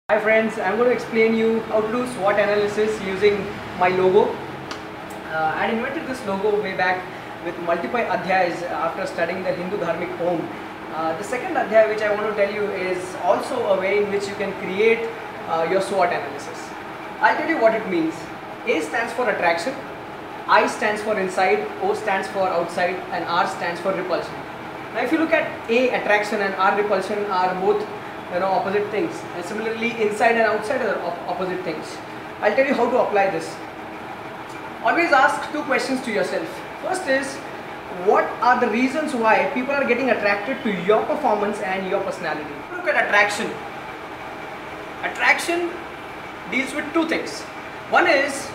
Hi friends, I'm going to explain you how to do SWOT analysis using my logo. I had invented this logo way back with multiple adhyayas after studying the Hindu Dharmic Om. The second adhyay which I want to tell you is also a way in which you can create your SWOT analysis. I'll tell you what it means. A stands for attraction, I stands for inside, O stands for outside, and R stands for repulsion. Now if you look at A, attraction, and R, repulsion, are both opposite things, and similarly inside and outside are opposite things. I'll tell you how to apply this. Always ask two questions to yourself. First is, what are the reasons why people are getting attracted to your performance and your personality? Look at attraction. Attraction deals with two things. One is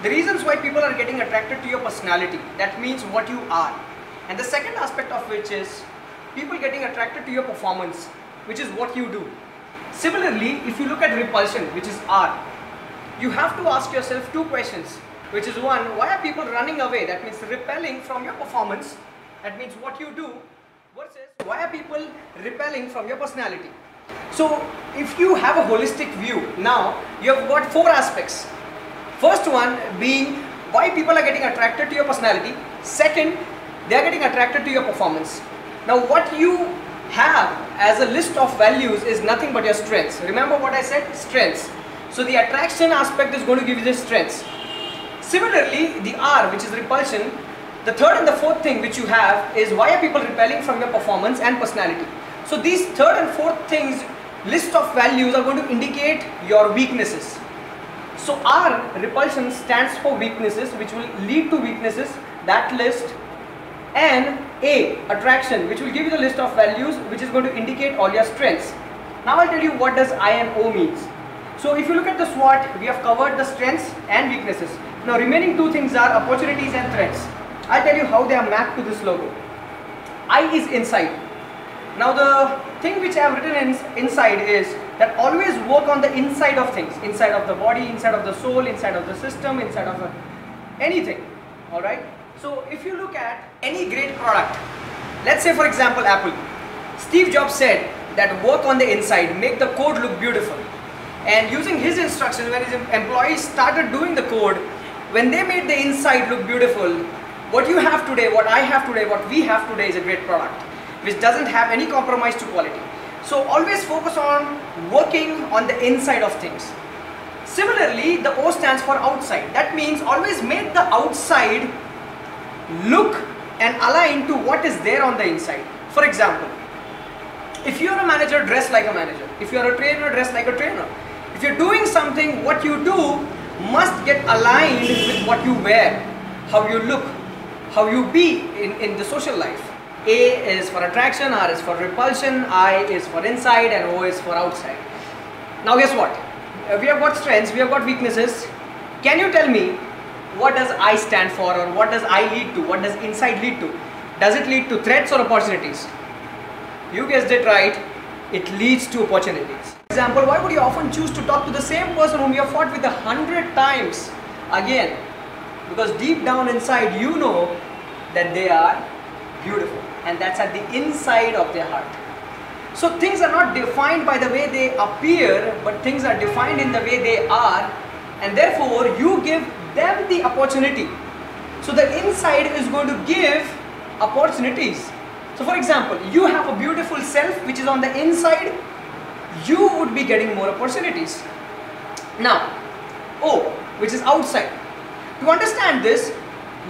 the reasons why people are getting attracted to your personality. That means what you are. And the second aspect of which is people getting attracted to your performance, which is what you do. Similarly, if you look at repulsion, which is R, you have to ask yourself two questions, which is one, why are people running away? That means repelling from your performance, that means what you do, versus why are people repelling from your personality? So if you have a holistic view, now you have got four aspects. First one being why people are getting attracted to your personality. Second, they are getting attracted to your performance. Now what you have as a list of values is nothing but your strengths. Remember what I said? Strengths. So the attraction aspect is going to give you the strengths. Similarly, the R, which is repulsion, the third and the fourth thing which you have is why are people repelling from your performance and personality. So these third and fourth things, list of values, are going to indicate your weaknesses. So R, repulsion, stands for weaknesses, which will lead to weaknesses, that list. And A, attraction, which will give you the list of values which is going to indicate all your strengths. Now I'll tell you what does I and O means. So if you look at the SWOT, we have covered the strengths and weaknesses. Now remaining two things are opportunities and threats. I'll tell you how they are mapped to this logo. I is inside. Now the thing which I have written inside is that always work on the inside of things. Inside of the body, inside of the soul, inside of the system, inside of anything. Alright? So if you look at any great product, let's say for example Apple, Steve Jobs said that work on the inside, make the code look beautiful. And using his instructions, when his employees started doing the code, when they made the inside look beautiful, what you have today, what I have today, what we have today is a great product, which doesn't have any compromise to quality. So always focus on working on the inside of things. Similarly, the O stands for outside. That means always make the outside look and align to what is there on the inside. For example, if you are a manager, dress like a manager. If you are a trainer, dress like a trainer. If you are doing something, what you do must get aligned with what you wear, how you look, how you be in the social life. A is for attraction, R is for repulsion, I is for inside, and O is for outside. Now guess what? We have got strengths, we have got weaknesses. Can you tell me what does I stand for, or what does I lead to? What does inside lead to? Does it lead to threats or opportunities? You guessed it right, it leads to opportunities. For example, why would you often choose to talk to the same person whom you have fought with 100 times again? Because deep down inside you know that they are beautiful, and that's at the inside of their heart. So things are not defined by the way they appear, but things are defined in the way they are, and therefore you give them the opportunity. So the inside is going to give opportunities. So for example, you have a beautiful self which is on the inside, you would be getting more opportunities. Now, O, which is outside. To understand this,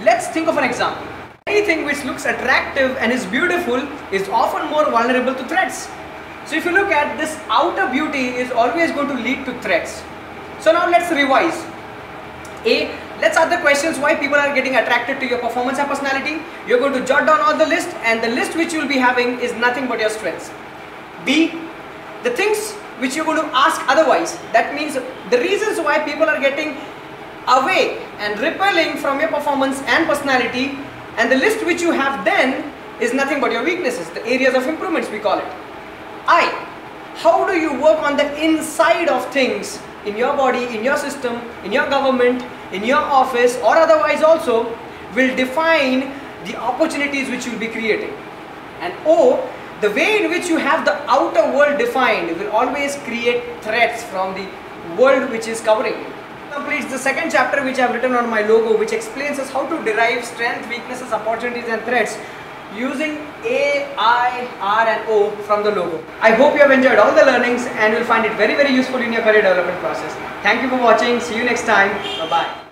let's think of an example. Anything which looks attractive and is beautiful is often more vulnerable to threats. So if you look at this, outer beauty is always going to lead to threats. So now let's revise. A, let's ask the questions why people are getting attracted to your performance and personality. You're going to jot down all the list, and the list which you'll be having is nothing but your strengths. B, the things which you're going to ask otherwise. That means the reasons why people are getting away and repelling from your performance and personality, and the list which you have then is nothing but your weaknesses, the areas of improvements we call it. I, how do you work on the inside of things in your body, in your system, in your government, in your office, or otherwise also will define the opportunities which you'll be creating. And O, The way in which you have the outer world defined will always create threats from the world which is covering you. Completes the second chapter which I have written on my logo, which explains us how to derive strength, weaknesses, opportunities and threats using A, I, R and O from the logo. I hope you have enjoyed all the learnings and will find it very useful in your career development process. Thank you for watching. See you next time. Bye-bye.